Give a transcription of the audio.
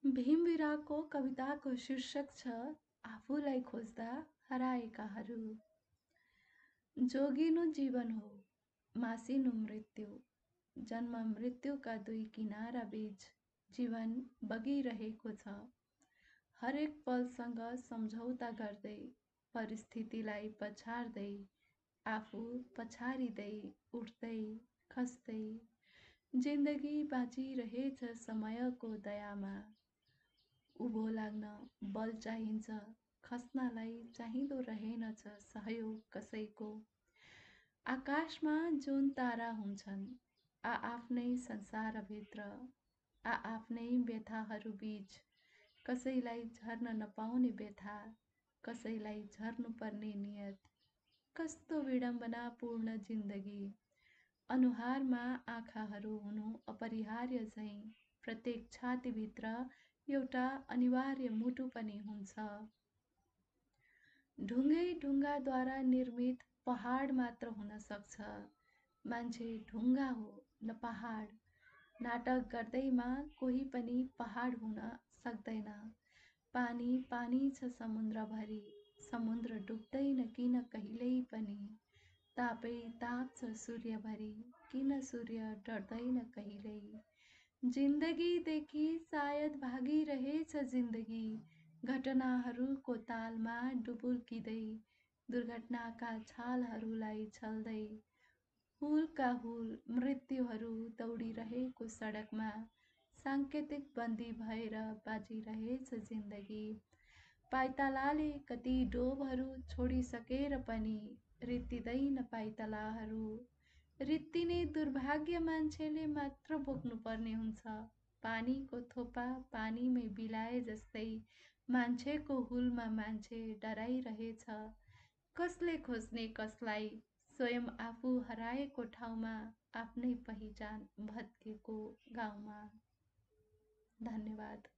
भीमवीराको कविताको शीर्षक छ आफूलाई खोज्दा हराएकाहरू। जोगिनु जीवन हो, मासिनु मृत्यु। जन्म मृत्युका दुई किनारा बीच जीवन बगिरहेको छ। हरेक पलसँग सम्झौता गर्दै, परिस्थितिलाई पछार्दै, आफू पछारिँदै, उठ्दै, खस्दै, जिन्दगी बाँचिरहेछ समयको दयामा। उभो लाग्न बल चाहिन्छ, खस्नलाई चाहिँदो रहेनछ सहयोग कसैको। आकाशमा जुन तारा हुन्छन्, आफ्नै संसारभित्र, आफ्नै व्यथाहरू बीच, कसैलाई झर्न नपाउने व्यथा, कसैलाई झर्नुपर्ने नियत। कस्तो विडम्बनापूर्ण जिन्दगी। अनुहारमा आँखाहरू हुनु अपरिहार्य झैँ प्रत्येक छातीभित्र एउटा अनिवार्य मुटु पनि हुन्छ। ढुङ्गै ढुङ्गाद्वारा निर्मित पहाड मात्र हुन सक्छ। मान्छे ढुङ्गा हो न पहाड। नाटक गर्दैमा कोही पनि पहाड हुन सक्दैन। पानी पानी छ समुद्रभरि, समुद्र डुब्दैन किन कहिल्यै पनि। तापै ताप छ सूर्यभरि, किन सूर्य डढ्दैन कहिल्यै। जिन्दगीदेखि सायद भागिरहेछ जिन्दगी, घटनाहरूको तालमा डुबुल्किँदै, दुर्घटनाका छालहरूलाई छल्दै। हुलका हुल मृत्युहरू दौडिरहेको सडकमा, साङ्केतिक बन्दी भएर बाजिरहेछ जिन्दगी। पाइतालाले कति डोबहरू छोडिसकेर पनि रित्तिँदैन पाइतालाहरू। रित्तिने दुर्भाग्य मान्छेले मात्र बोक्नुपर्ने हुन्छ। पानीको थोपा पानीमै बिलाए जस्तै मान्छेको हुलमा मान्छे डराइरहेछ। कसले खोज्ने कसलाई, स्वयं आफू हराएको ठाउँमा, आफ्नै पहिचान भत्केको गाउँमा। धन्यवाद।